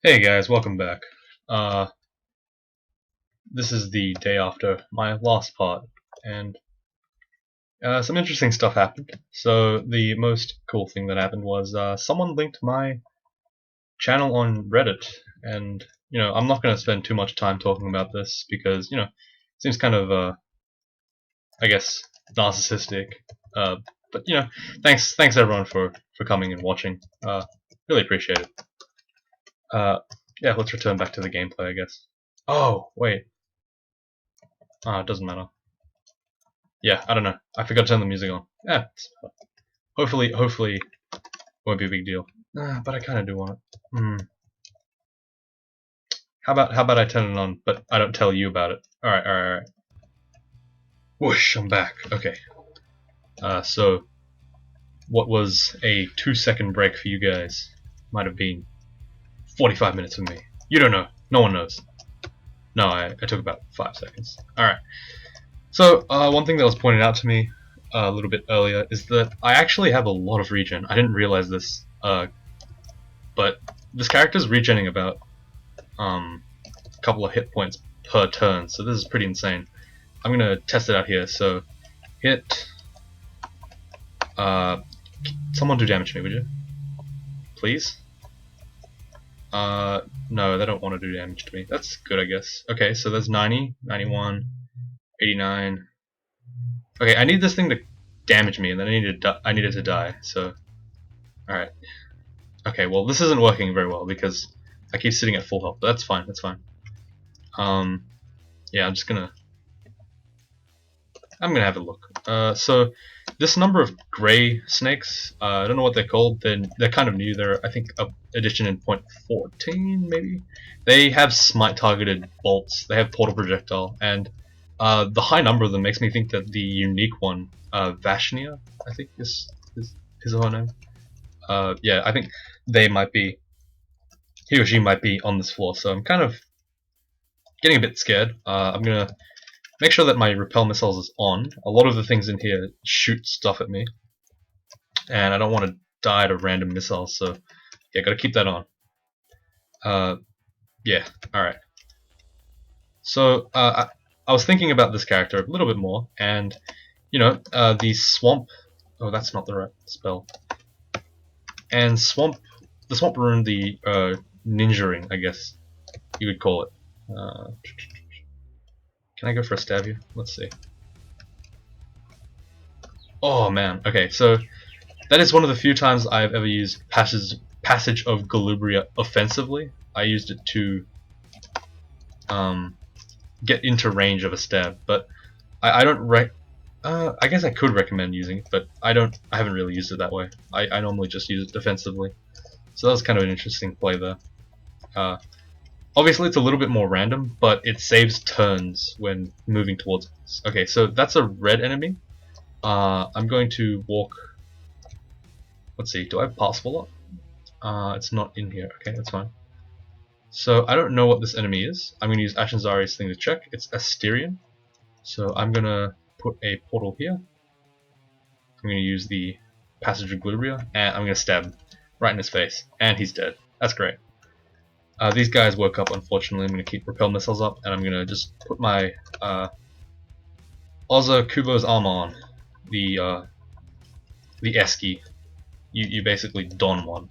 Hey guys, welcome back. This is the day after my last part, and some interesting stuff happened. So the most cool thing that happened was someone linked my channel on Reddit, and I'm not going to spend too much time talking about this because it seems kind of I guess narcissistic. Uh, but thanks everyone for coming and watching. Really appreciate it. Uh, yeah, let's return back to the gameplay, I guess. Oh wait. It doesn't matter. Yeah, I don't know. I forgot to turn the music on. Yeah, hopefully, won't be a big deal. But I kind of do want it. How about I turn it on, but I don't tell you about it. All right, all right, all right. Whoosh, I'm back. Okay. So what was a 2-second break for you guys might have been 45 minutes with me. You don't know. No one knows. No, I took about 5 seconds. All right. So one thing that was pointed out to me a little bit earlier is that I actually have a lot of regen. I didn't realize this, but this character's regenning about a couple of hit points per turn, so this is pretty insane. I'm gonna test it out here. So hit. Someone do damage to me, would you? Please. No, they don't want to do damage to me. That's good, I guess. Okay, so there's 90, 91, 89. Okay, I need this thing to damage me, and then I need it to die. So, all right. Okay, well this isn't working very well because I keep sitting at full health, but that's fine. That's fine. Yeah, I'm gonna have a look. So this number of gray snakes, I don't know what they're called. They're kind of new. They're I think a addition in 0.14 maybe. They have smite targeted bolts. They have portal projectile, and the high number of them makes me think that the unique one, Vashnia, I think is her name. Yeah, I think they might be. He or she might be on this floor. So I'm kind of getting a bit scared. I'm gonna make sure that my repel missiles is on. A lot of the things in here shoot stuff at me, and I don't want to die to random missiles, so yeah, gotta keep that on. Yeah, alright. So, I was thinking about this character a little bit more, and, the swamp... Oh, that's not the right spell. And the swamp rune, the ninja ring, I guess you would call it. Can I go for a stab here? Let's see. Oh man, okay, so that is one of the few times I've ever used Passage of Galubria offensively. I used it to get into range of a stab, but I don't I guess I could recommend using it, but I haven't really used it that way. I normally just use it defensively. So that was kind of an interesting play there. Obviously it's a little bit more random, but it saves turns when moving towards us. Okay, so that's a red enemy. I'm going to walk. Let's see, do I have Passable up? It's not in here. Okay, that's fine. So I don't know what this enemy is. I'm going to use Ashenzari's thing to check. It's Asterion. So I'm going to put a portal here. I'm going to use the Passage of Glubria, and I'm going to stab him right in his face. And he's dead. That's great. These guys woke up, unfortunately. I'm going to keep repel missiles up, and I'm going to just put my Oza Kubo's armor on. The Esky. You basically don one,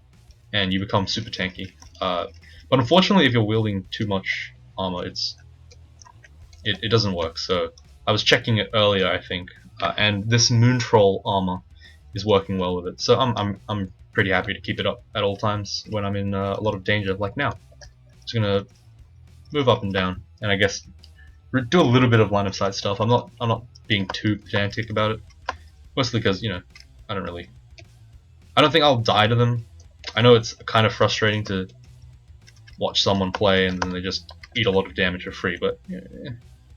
and you become super tanky. But unfortunately, if you're wielding too much armor, it doesn't work. So I was checking it earlier, I think, and this Moon Troll armor is working well with it. So I'm pretty happy to keep it up at all times when I'm in a lot of danger, like now. Just gonna move up and down, and I guess do a little bit of line of sight stuff. I'm not being too pedantic about it, mostly because I don't think I'll die to them. I know it's kind of frustrating to watch someone play and then they just eat a lot of damage for free, but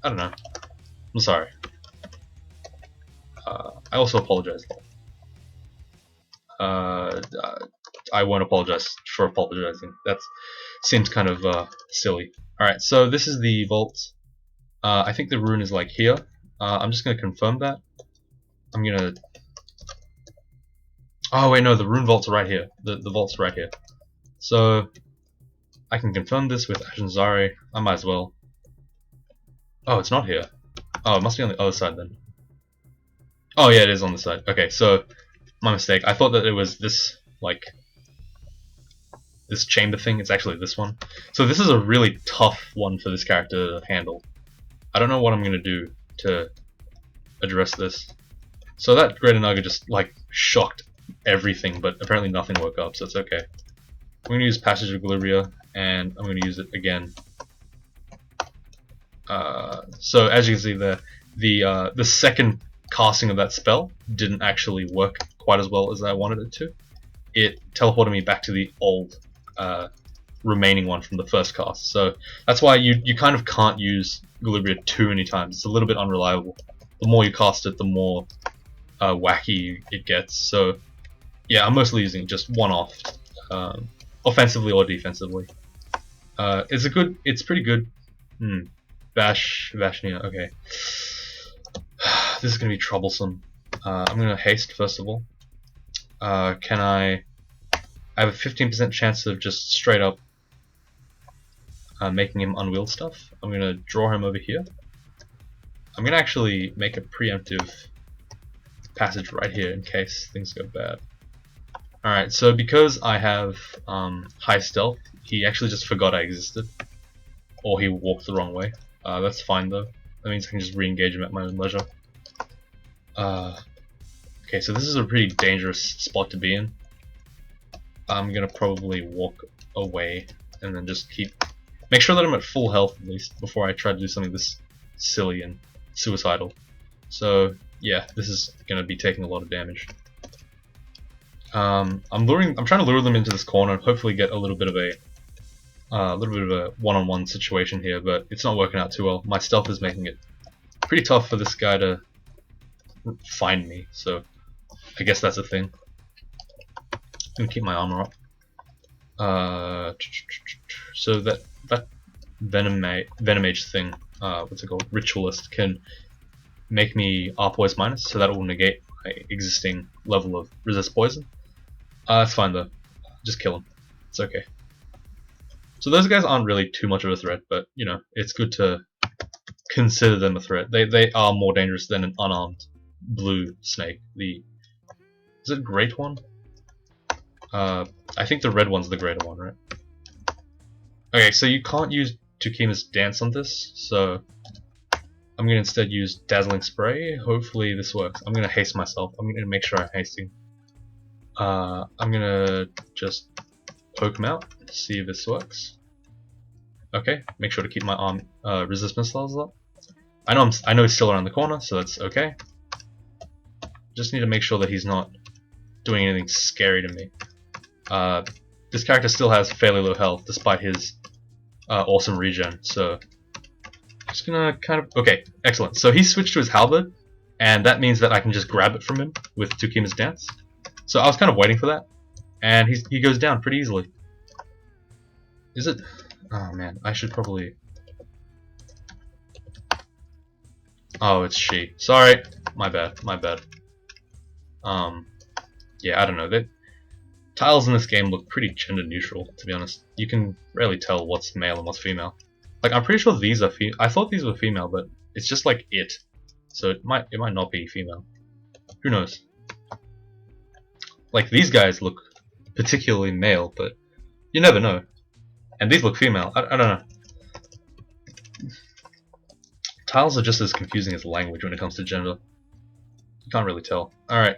I don't know. I'm sorry. I also apologize. I won't apologize for apologizing. That seems kind of silly. Alright, so this is the vault. I think the rune is like here. I'm just going to confirm that. I'm going to... Oh wait, no, the rune vault's right here. The vault's right here. So I can confirm this with Ashinzari. I might as well. Oh, it's not here. Oh, it must be on the other side then. Oh yeah, it is on the side. Okay, so my mistake. I thought that it was this, like, this chamber thing. It's actually this one. So this is a really tough one for this character to handle. I don't know what I'm gonna do to address this. So that Greater Naga just, like, shocked everything, but apparently nothing woke up, so it's okay. I'm gonna use Passage of Glibria, and I'm gonna use it again. So as you can see there, the second casting of that spell didn't actually work quite as well as I wanted it to. It teleported me back to the old remaining one from the first cast. So that's why you kind of can't use Glibria too many times. It's a little bit unreliable. The more you cast it, the more wacky it gets. So yeah, I'm mostly using just one-off, offensively or defensively. It's pretty good. Vashnia, okay. This is gonna be troublesome. I'm gonna haste first of all. I have a 15% chance of just straight up making him unwield stuff. I'm gonna draw him over here. I'm gonna actually make a preemptive passage right here in case things go bad. Alright, so because I have high stealth, he actually just forgot I existed. Or he walked the wrong way. That's fine though. That means I can just re-engage him at my own leisure. Okay, so this is a pretty dangerous spot to be in. I'm gonna probably walk away and then just make sure that I'm at full health at least before I try to do something this silly and suicidal. So yeah, this is gonna be taking a lot of damage. I'm trying to lure them into this corner and hopefully get a little bit of a one-on-one situation here, but it's not working out too well. My stealth is making it pretty tough for this guy to find me, so I guess that's a thing. I'm gonna keep my armor up. So that Venomage thing, what's it called? Ritualist can make me R poise minus, so that will negate my existing level of resist poison. It's fine though. Just kill him. It's okay. So those guys aren't really too much of a threat, but you know, it's good to consider them a threat. They are more dangerous than an unarmed blue snake. Is it Great One? I think the red one's the greater one, right? Okay, so you can't use Tukima's Dance on this, so I'm gonna instead use Dazzling Spray. Hopefully this works. I'm gonna haste myself. I'm gonna make sure I'm hasting. I'm gonna just poke him out to see if this works. Okay, make sure to keep my arm resist missiles up. I know he's still around the corner, so that's okay. Just need to make sure that he's not doing anything scary to me. This character still has fairly low health despite his awesome regen, so just gonna kind of... Okay, excellent. So he switched to his halberd, and that means that I can just grab it from him with Tukima's Dance. So I was kind of waiting for that, and he goes down pretty easily. Is it? Oh man, I should probably... Oh, it's she. Sorry, my bad. Yeah, I don't know. Tiles in this game look pretty gender neutral, to be honest. You can rarely tell what's male and what's female. Like, I'm pretty sure these are I thought these were female, but it's just like it. So it might not be female. Who knows? Like, these guys look particularly male, but you never know. And these look female. I don't know. Tiles are just as confusing as language when it comes to gender. You can't really tell. Alright,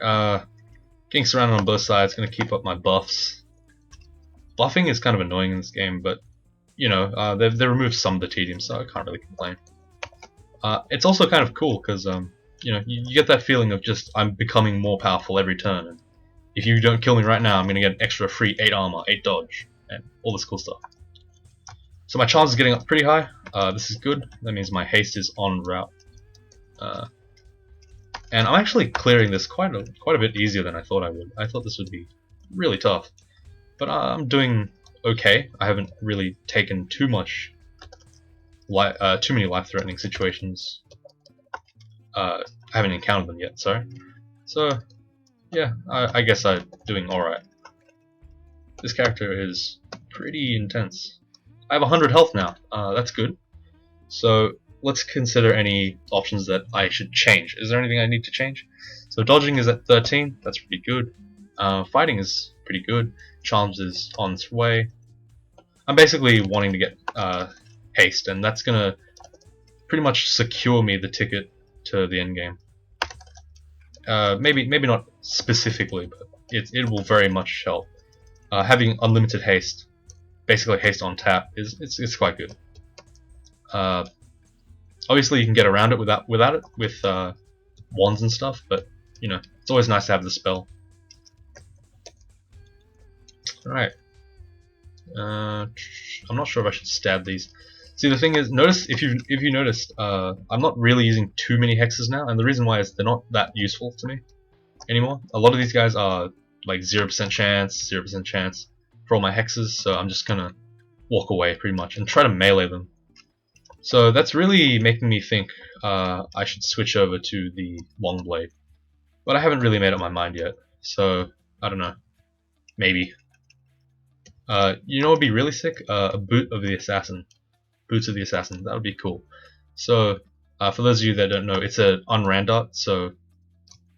getting surrounded on both sides, gonna keep up my buffs. Buffing is kind of annoying in this game, but you know, they removed some of the tedium, so I can't really complain. It's also kind of cool because you know, you get that feeling of just I'm becoming more powerful every turn, and if you don't kill me right now, I'm gonna get an extra free 8 armor, 8 dodge, and all this cool stuff. So my chance is getting up pretty high. This is good. That means my haste is en route. And I'm actually clearing this quite a bit easier than I thought I would. I thought this would be really tough, but I'm doing okay. I haven't really taken too many life-threatening situations. I haven't encountered them yet. Sorry. So yeah, I guess I'm doing all right. This character is pretty intense. I have 100 health now. That's good. So let's consider any options that I should change. Is there anything I need to change? So dodging is at 13. That's pretty good. Fighting is pretty good. Charms is on its way. I'm basically wanting to get haste, and that's gonna pretty much secure me the ticket to the end game. Maybe not specifically, but it will very much help. Having unlimited haste, basically haste on tap, it's quite good. Obviously, you can get around it without it with wands and stuff, but you know it's always nice to have the spell. All right. I'm not sure if I should stab these. See, the thing is, notice if you noticed, I'm not really using too many hexes now, and the reason why is they're not that useful to me anymore. A lot of these guys are like 0% chance, 0% chance for all my hexes, so I'm just gonna walk away pretty much and try to melee them. So that's really making me think I should switch over to the long blade, but I haven't really made up my mind yet. So I don't know, maybe. You know what would be really sick? A boot of the assassin. Boots of the Assassin. That would be cool. So, for those of you that don't know, it's an unrandot. So,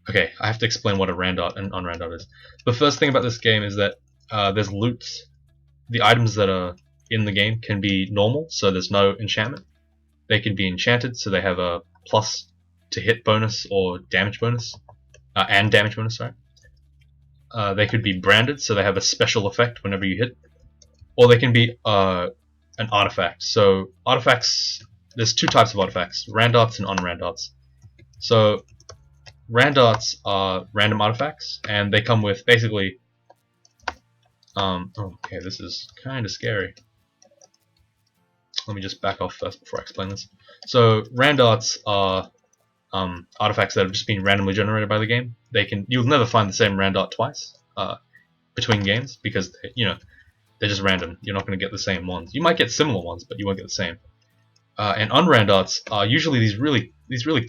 okay, I have to explain what a randot and unrandot is. The first thing about this game is that there's loots. The items that are in the game can be normal, so there's no enchantment. They can be enchanted, so they have a plus to hit bonus or damage bonus, and damage bonus. Sorry. They could be branded, so they have a special effect whenever you hit, or they can be an artifact. So artifacts, there's two types of artifacts, randots and unrandots. So randots are random artifacts, and they come with basically okay, this is kind of scary. Let me just back off first before I explain this. So randots are artifacts that have just been randomly generated by the game. You'll never find the same randot twice between games because they're just random. You're not going to get the same ones. You might get similar ones, but you won't get the same. And unrandots are usually these really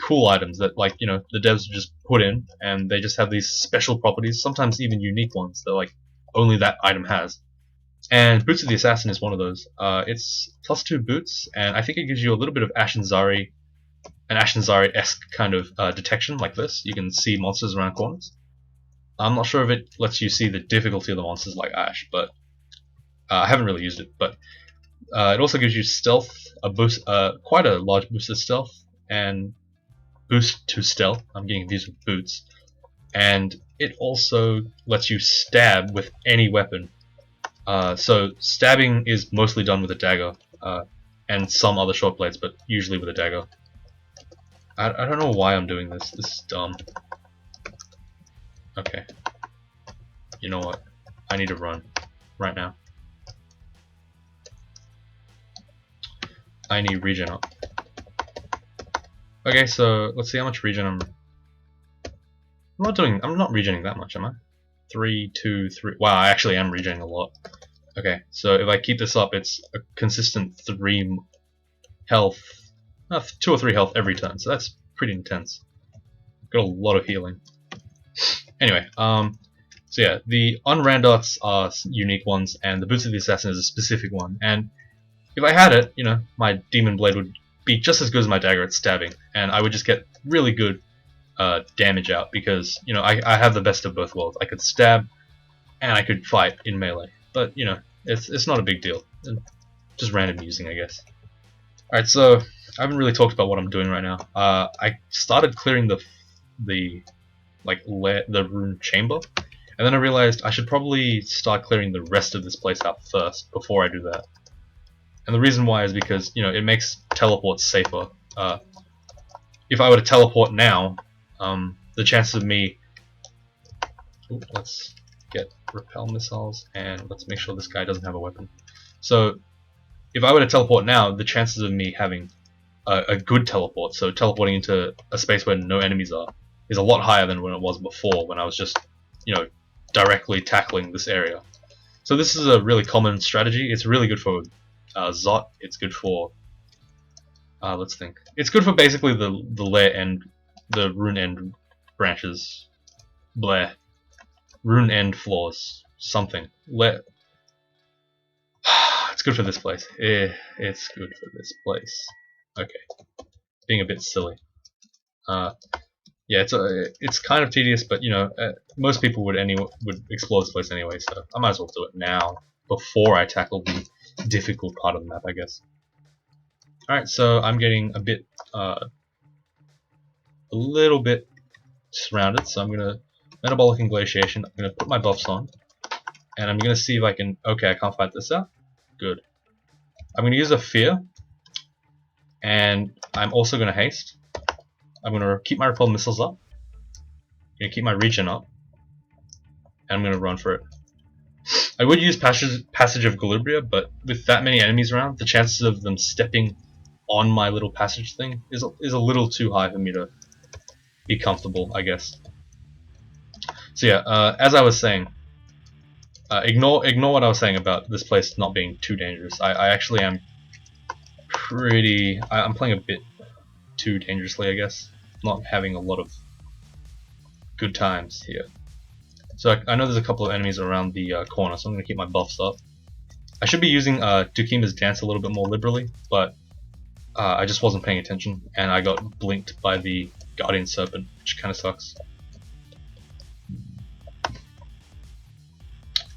cool items that the devs just put in, and they just have these special properties, sometimes even unique ones that only that item has. And Boots of the Assassin is one of those. It's +2 boots, and I think it gives you a little bit of an Ashen Zari-esque kind of detection like this. You can see monsters around corners. I'm not sure if it lets you see the difficulty of the monsters like Ash, but I haven't really used it. But it also gives you stealth, a boost, quite a large boost to stealth, and boost to stealth. I'm getting confused with boots. And it also lets you stab with any weapon. So stabbing is mostly done with a dagger, and some other short blades, but usually with a dagger. I don't know why I'm doing this. This is dumb. Okay. You know what? I need to run right now. I need regen up. Okay, so let's see how much regen I'm not regening that much, am I? 3, 2, 3. Wow, I actually am regening a lot. Okay, so if I keep this up, it's a consistent 3 health, 2 or 3 health every turn. So that's pretty intense. Got a lot of healing. Anyway, so yeah, the unrandots are unique ones, and the Boots of the Assassin is a specific one. And if I had it, my Demon Blade would be just as good as my dagger at stabbing, and I would just get really good damage out because I have the best of both worlds. I could stab, and I could fight in melee. But it's not a big deal. Just random using, I guess. All right, so I haven't really talked about what I'm doing right now. I started clearing the rune chamber, and then I realized I should probably start clearing the rest of this place out first before I do that. And the reason why is because it makes teleports safer. If I were to teleport now, the chances of me... Ooh, let's get repel missiles, and let's make sure this guy doesn't have a weapon. So if I were to teleport now, the chances of me having a good teleport, so teleporting into a space where no enemies are, is a lot higher than when it was before, when I was just directly tackling this area. So this is a really common strategy. It's really good for Zot. It's good for let's think. It's good for basically the lair end, the rune end branches, rune end floors, something. It's It's good for this place. It's good for this place. Okay, being a bit silly. Yeah, it's kind of tedious, but you know, most people would explore this place anyway, so I might as well do it now before I tackle the difficult part of the map, I guess. All right, so I'm getting a little bit surrounded, so I'm gonna metabolic inglatiation. I'm gonna put my buffs on, and I'm gonna see if I can. Okay, I can't fight this out. Good. I'm gonna use a fear, and I'm also gonna haste. I'm gonna keep my repel missiles up. I'm gonna keep my regen up, and I'm gonna run for it. I would use passage of Galubria, but with that many enemies around, the chances of them stepping on my little passage thing is a little too high for me to be comfortable, I guess. So yeah, as I was saying, ignore what I was saying about this place not being too dangerous. I actually am I'm playing a bit too dangerously, I guess. Not having a lot of good times here. So I know there's a couple of enemies around the corner, so I'm going to keep my buffs up. I should be using Dukima's Dance a little bit more liberally, but I just wasn't paying attention, and I got blinked by the Guardian Serpent, which kind of sucks.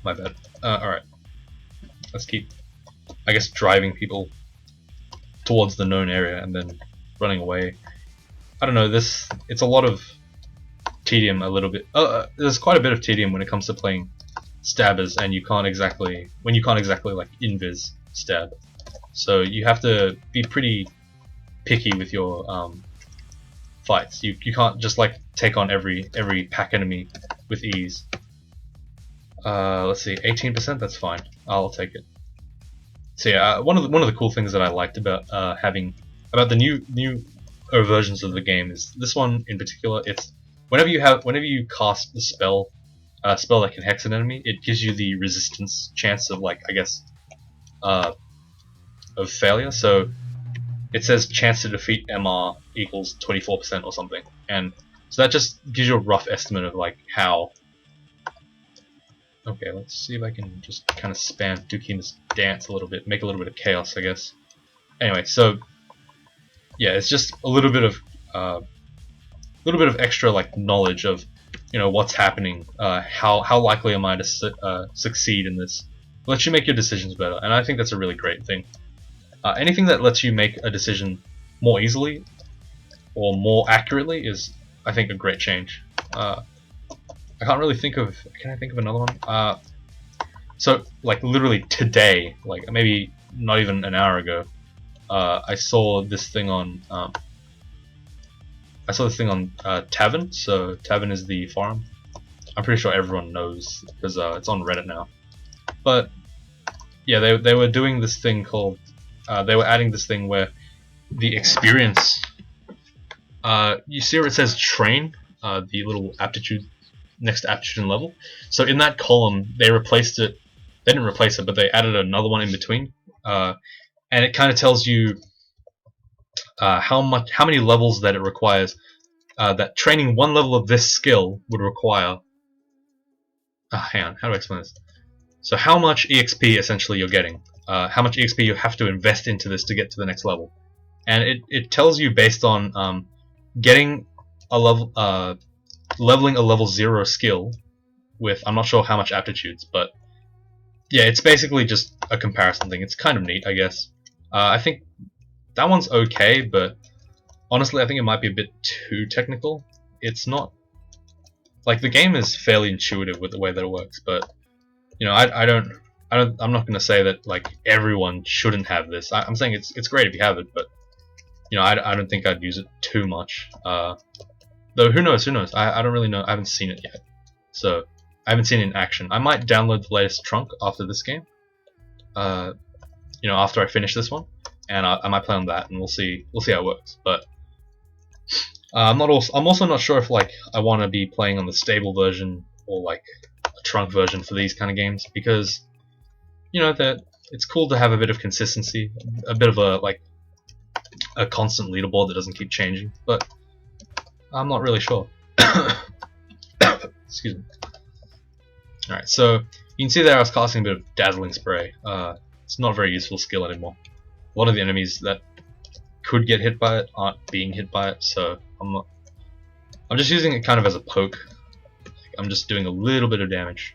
My bad. Alright. Let's keep, I guess, driving people towards the known area and then running away. I don't know, it's a lot of tedium a little bit. There's quite a bit of tedium when it comes to playing stabbers, and you can't exactly like invis stab. So you have to be pretty picky with your fights. You can't just like take on every pack enemy with ease. Let's see, 18%. That's fine. I'll take it. So yeah, one of the cool things that I liked about the new versions of the game is this one in particular. It's whenever you cast the spell that can hex an enemy, it gives you the resistance chance of, like, I guess, of failure. So it says chance to defeat MR equals 24% or something, and so that just gives you a rough estimate of like how. Okay, let's see if I can just kind of spam Dukima's Dance a little bit, make a little bit of chaos, I guess. Anyway, so yeah, it's just a little bit of extra like knowledge of, you know, what's happening, how likely am I to succeed in this. It lets you make your decisions better, and I think that's a really great thing. Anything that lets you make a decision more easily or more accurately is, I think, a great change. I can't really think of. Can I think of another one? So like literally today, like maybe not even an hour ago, I saw this thing on. Tavern. So Tavern is the forum. I'm pretty sure everyone knows because it's on Reddit now. But yeah, they were doing this thing called. They were adding this thing where the experience. You see where it says train, the little aptitude next to aptitude and level. So in that column, they replaced it. They didn't replace it, but they added another one in between, and it kind of tells you how many levels that it requires. That training one level of this skill would require. Hang on, how do I explain this? So how much EXP essentially you're getting, how much EXP you have to invest into this to get to the next level, and it tells you based on getting a level, leveling a level 0 skill with, I'm not sure how much aptitudes, but yeah, it's basically just a comparison thing. It's kind of neat, I guess. I think that one's okay, but honestly, I think it might be a bit too technical. It's not like the game is fairly intuitive with the way that it works, but you know, I'm not going to say that like everyone shouldn't have this. I'm saying it's great if you have it, but you know, I don't think I'd use it too much. Though who knows? I don't really know. I haven't seen it yet, so I haven't seen it in action. I might download the latest trunk after this game. You know, after I finish this one, and I might play on that, and we'll see how it works. But I'm also not sure if like I want to be playing on the stable version or like a trunk version for these kind of games, because you know that it's cool to have a bit of consistency, a bit of a constant leaderboard that doesn't keep changing, but I'm not really sure. Excuse me. Alright, so you can see there I was casting a bit of Dazzling Spray. It's not a very useful skill anymore. A lot of the enemies that could get hit by it aren't being hit by it, so I'm just using it kind of as a poke. I'm just doing a little bit of damage.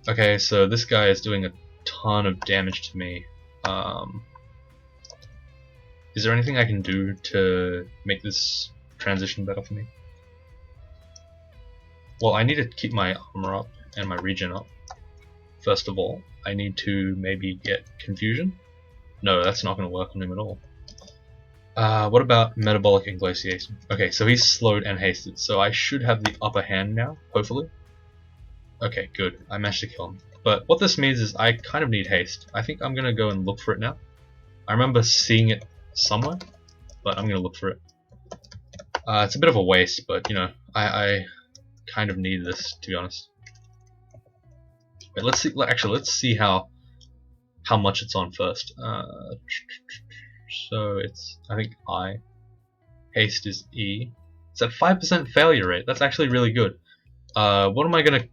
Okay, so this guy is doing a ton of damage to me. Is there anything I can do to make this transition better for me? Well, I need to keep my armor up and my regen up. First of all, I need to maybe get confusion. No, that's not going to work on him at all. What about metabolic inglatiation? Okay, so he's slowed and hasted, so I should have the upper hand now, hopefully. Okay, good. I managed to kill him. But what this means is I kind of need haste. I think I'm going to go and look for it now. I remember seeing it somewhere, but I'm going to look for it. It's a bit of a waste, but you know, I kind of need this, to be honest. Wait, let's see. Actually, let's see how much it's on first. So it's, I think I. Haste is E. It's at 5% failure rate. That's actually really good. What am I gonna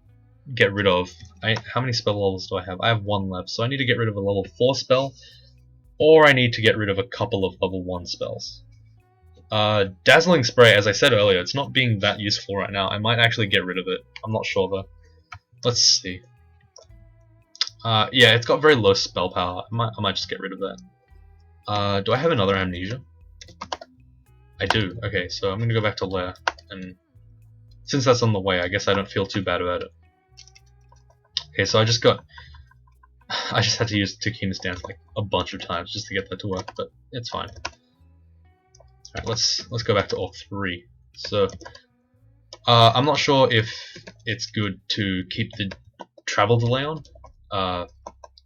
get rid of? How many spell levels do I have? I have 1 left, so I need to get rid of a level 4 spell, or I need to get rid of a couple of level 1 spells. Dazzling Spray, as I said earlier, it's not being that useful right now. I might actually get rid of it. I'm not sure though. Let's see. Yeah, it's got very low spell power. I might just get rid of that. Do I have another amnesia? I do. Okay, so I'm gonna go back to Lair, and since that's on the way, I guess I don't feel too bad about it. Okay, so I just had to use Takima's dance like a bunch of times just to get that to work, but it's fine. Alright, let's go back to all 3. So I'm not sure if it's good to keep the travel delay on.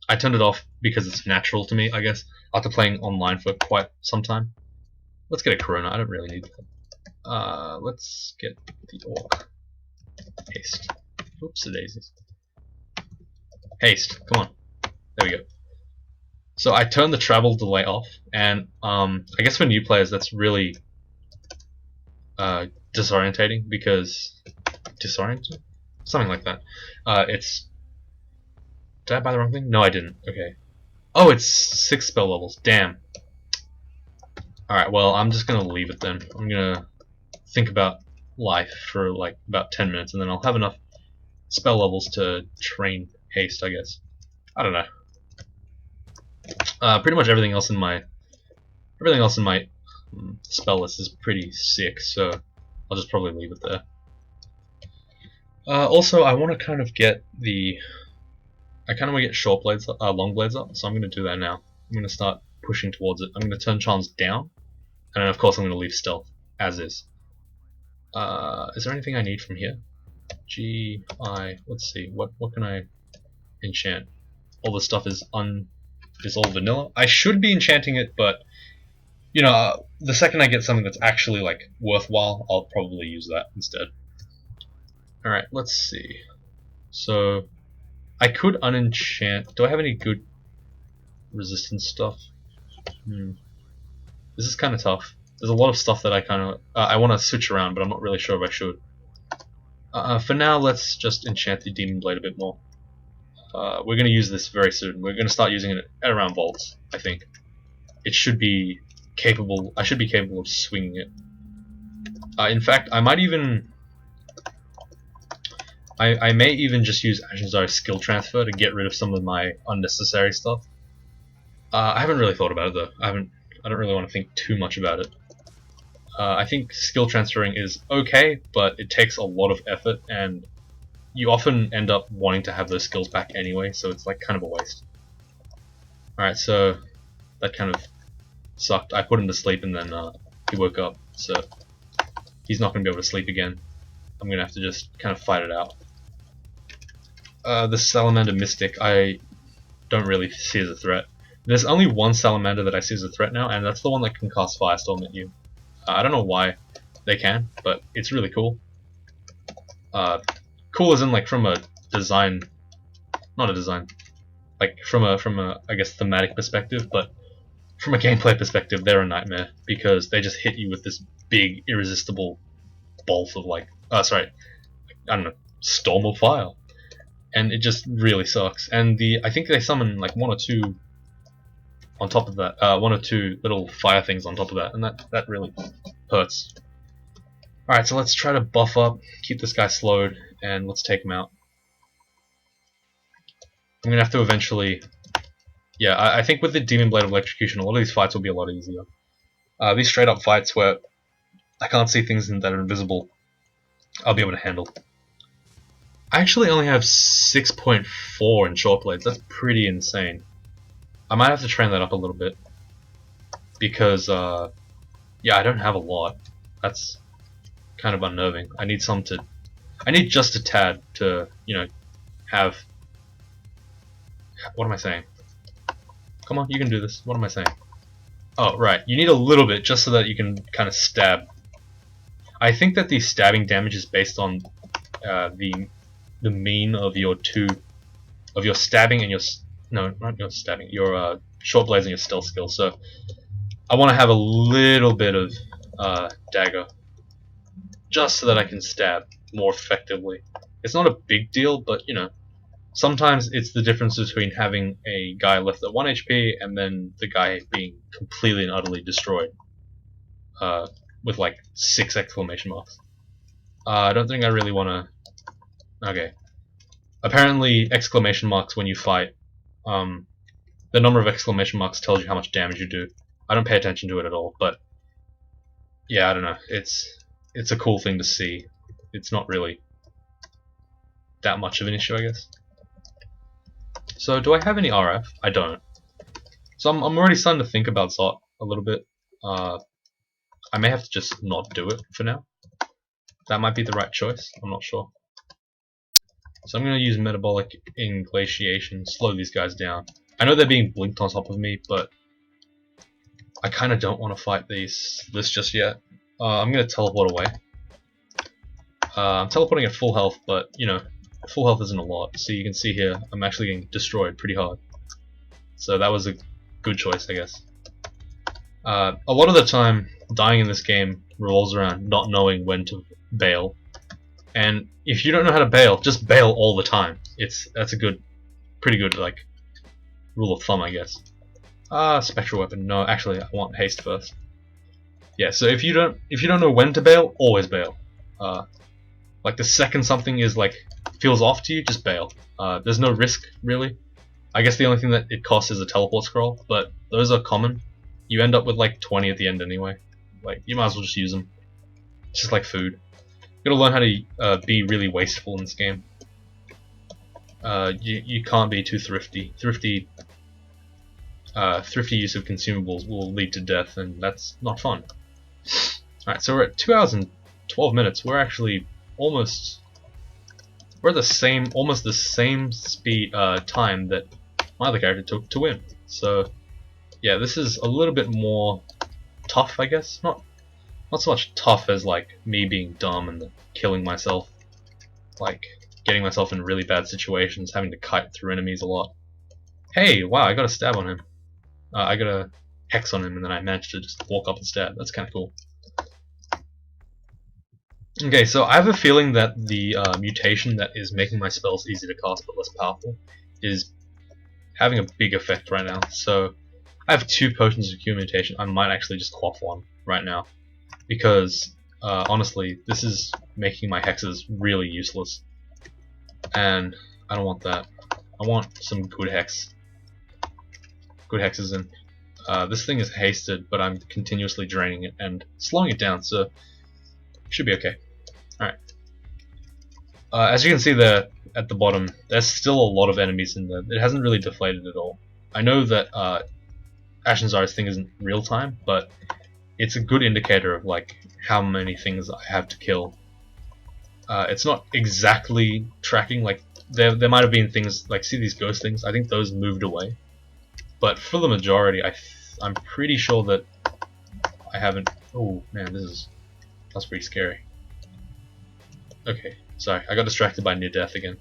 I turned it off because it's natural to me, I guess, after playing online for quite some time. Let's get a Corona, I don't really need that. Let's get the Orc. Haste. Oops, the daisies. Haste, come on. There we go. So I turned the travel delay off, and I guess for new players that's really disorientating, because... Disorienting? Something like that. It's... Did I buy the wrong thing? No, I didn't. Okay. Oh, it's 6 spell levels. Damn. Alright, well, I'm just gonna leave it then. I'm gonna think about life for like about 10 minutes, and then I'll have enough spell levels to train haste, I guess. I don't know. Pretty much everything else in my spell list is pretty sick, so I'll just probably leave it there. Also, I want to kind of get the... I kind of want to get short blades, long blades up, so I'm going to do that now. I'm going to start pushing towards it. I'm going to turn charms down, and then of course I'm going to leave stealth as is. Is there anything I need from here? Let's see, what can I enchant? All the stuff is all vanilla. I should be enchanting it, but you know, the second I get something that's actually like worthwhile, I'll probably use that instead. Alright, let's see. So I could unenchant. Do I have any good resistance stuff? This is kind of tough. There's a lot of stuff that I kind of I want to switch around, but I'm not really sure if I should. For now, let's just enchant the Demon Blade a bit more. We're going to use this very soon. We're going to start using it at around Volts, I think. It should be capable. I should be capable of swinging it. In fact, I might even. I may even just use Ashen's skill transfer to get rid of some of my unnecessary stuff. I haven't really thought about it though. I don't really want to think too much about it. I think skill transferring is okay, but it takes a lot of effort, and you often end up wanting to have those skills back anyway, so it's like kind of a waste. Alright, so that kind of sucked. I put him to sleep and then he woke up, so he's not going to be able to sleep again. I'm going to have to just kind of fight it out. The Salamander Mystic I don't really see as a threat. There's only one Salamander that I see as a threat now, and that's the one that can cast Firestorm at you. I don't know why they can, but it's really cool. Cool as in like from a design, not a design, like from a I guess thematic perspective, but from a gameplay perspective, they're a nightmare because they just hit you with this big irresistible bolt of like, I don't know, storm of fire, and it just really sucks. And I think they summon like 1 or 2 on top of that, one or two little fire things on top of that, and that really hurts. Alright, so let's try to buff up, keep this guy slowed, and let's take him out. I'm gonna have to eventually... Yeah, I think with the Demon Blade of Electrocution, a lot of these fights will be a lot easier. These straight up fights where I can't see things that are invisible, I'll be able to handle. I actually only have 6.4 in short blades. That's pretty insane. I might have to train that up a little bit because yeah, I don't have a lot. That's kind of unnerving. I need just a tad to, you know, have... What am I saying? Come on, you can do this. What am I saying? Oh, right. You need a little bit just so that you can kind of stab. I think that the stabbing damage is based on the mean of your stabbing and your not your stabbing, your short blades and your stealth skill. So I want to have a little bit of dagger just so that I can stab more effectively. It's not a big deal, but you know, sometimes it's the difference between having a guy left at 1 HP and then the guy being completely and utterly destroyed with like 6 exclamation marks. I don't think I really want to... Okay. Apparently exclamation marks when you fight, the number of exclamation marks tells you how much damage you do. I don't pay attention to it at all, but yeah, I don't know. It's a cool thing to see. It's not really that much of an issue, I guess. So, do I have any RF? I don't. So I'm already starting to think about Zot a little bit. I may have to just not do it for now. That might be the right choice. I'm not sure. So I'm going to use Metabolic Inglatiation, slow these guys down. I know they're being blinked on top of me, but I kind of don't want to fight this just yet. I'm going to teleport away. I'm teleporting at full health, but you know, full health isn't a lot. So you can see here, I'm actually getting destroyed pretty hard. So that was a good choice, I guess. A lot of the time, dying in this game revolves around not knowing when to bail. And if you don't know how to bail, just bail all the time. That's a pretty good like rule of thumb, I guess. Spectral weapon. No, actually, I want haste first. Yeah. So if you don't know when to bail, always bail. Like the second something is like feels off to you, just bail. There's no risk really. I guess the only thing that it costs is a teleport scroll, but those are common. You end up with like 20 at the end anyway. Like you might as well just use them. It's just like food. You gotta learn how to be really wasteful in this game. You can't be too thrifty. Thrifty use of consumables will lead to death, and that's not fun. Alright, so we're at 2 hours and 12 minutes. We're actually almost the same speed time that my other character took to win. So yeah, this is a little bit more tough, I guess. Not so much tough as like me being dumb and killing myself, like getting myself in really bad situations, having to kite through enemies a lot. Hey, wow, I got a stab on him. I got a hex on him, and then I managed to just walk up and stab. That's kind of cool. Okay, so I have a feeling that the mutation that is making my spells easy to cast but less powerful is having a big effect right now. So I have 2 potions of Cure mutation. I might actually just quaff one right now, because honestly, this is making my hexes really useless, and I don't want that. I want some good hexes in. This thing is hasted, but I'm continuously draining it and slowing it down, so it should be okay. Alright. As you can see there at the bottom, there's still a lot of enemies in there. It hasn't really deflated at all. I know that Ashen Zara's thing isn't real time, but it's a good indicator of like how many things I have to kill. It's not exactly tracking, like there might have been things like, see these ghost things, I think those moved away. But for the majority, I'm pretty sure that I haven't... Oh man, that's pretty scary. Okay, sorry, I got distracted by near death again.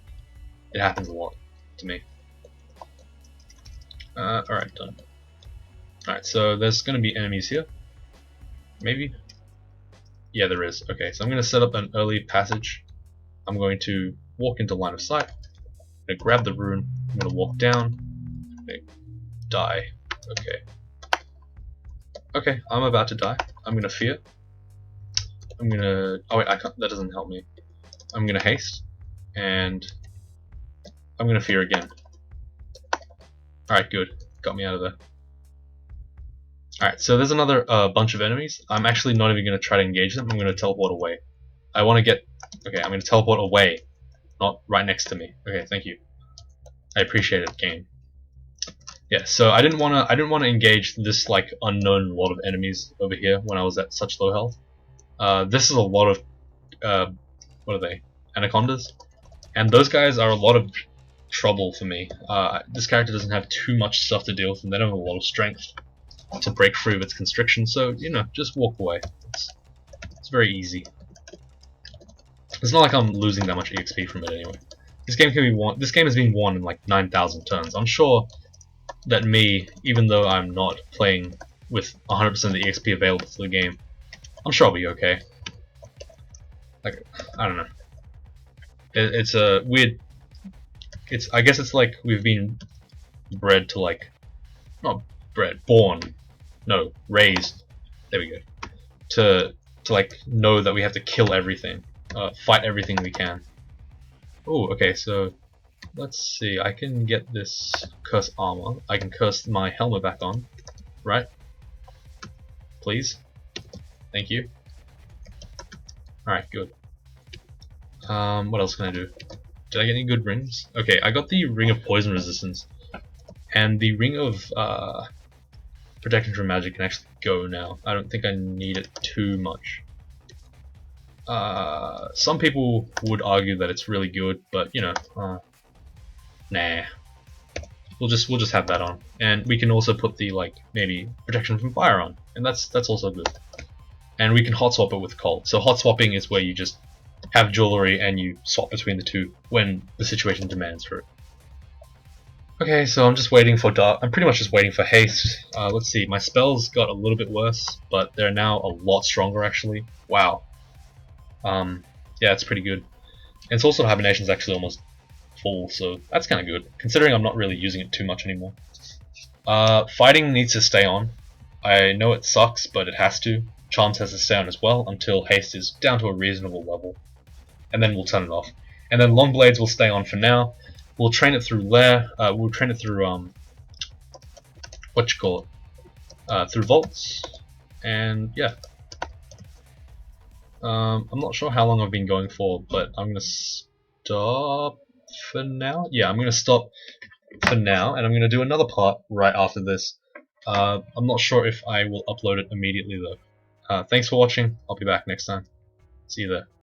It happens a lot to me. Alright, done. Alright, so there's going to be enemies here. Maybe? Yeah, there is. Okay, so I'm going to set up an early passage. I'm going to walk into line of sight. I'm going to grab the rune. I'm going to walk down. Okay, die. Okay. Okay, I'm about to die. I'm gonna fear. I'm gonna... Oh wait, I can't... that doesn't help me. I'm gonna haste. And... I'm gonna fear again. Alright, good. Got me out of there. Alright, so there's another bunch of enemies. I'm actually not even gonna try to engage them. I'm gonna teleport away. I wanna get... Okay, I'm gonna teleport away. Not right next to me. Okay, thank you. I appreciate it, game. Yeah, so I didn't wanna engage this like unknown lot of enemies over here when I was at such low health. This is a lot of what are they? Anacondas, and those guys are a lot of trouble for me. This character doesn't have too much stuff to deal with, and they don't have a lot of strength to break free of its constriction. So you know, just walk away. It's very easy. It's not like I'm losing that much EXP from it anyway. This game can be won. This game has been won in like 9,000 turns. I'm sure that me, even though I'm not playing with 100% of the EXP available to the game, I'm sure I'll be okay. Like, I don't know. It's a weird. I guess it's like we've been bred to like, not bred, born, no, raised. There we go. To like know that we have to kill everything, fight everything we can. Oh, okay. So let's see. I can get this curse armor. I can curse my helmet back on, right? Please. Thank you. Alright, good. What else can I do? Did I get any good rings? Okay, I got the ring of poison resistance, and the ring of protection from magic can actually go now. I don't think I need it too much. Some people would argue that it's really good, but you know, nah. We'll just have that on, and we can also put the like maybe protection from fire on, and that's also good. And we can hot swap it with cold. So hot swapping is where you just have jewelry and you swap between the two when the situation demands for it. Okay, so I'm just waiting for dark. I'm pretty much just waiting for haste. Let's see, my spells got a little bit worse, but they're now a lot stronger actually. Wow. Yeah, it's pretty good. And Soul Sword Hibernation's actually almost full, so that's kind of good, considering I'm not really using it too much anymore. Fighting needs to stay on. I know it sucks, but it has to. Charms has to stay on as well until haste is down to a reasonable level, and then we'll turn it off. And then long blades will stay on for now. We'll train it through lair. We'll train it through what you call it, through vaults, and yeah. I'm not sure how long I've been going for, but I'm gonna stop for now. Yeah, I'm gonna stop for now, and I'm gonna do another part right after this. I'm not sure if I will upload it immediately though. Thanks for watching. I'll be back next time. See you there.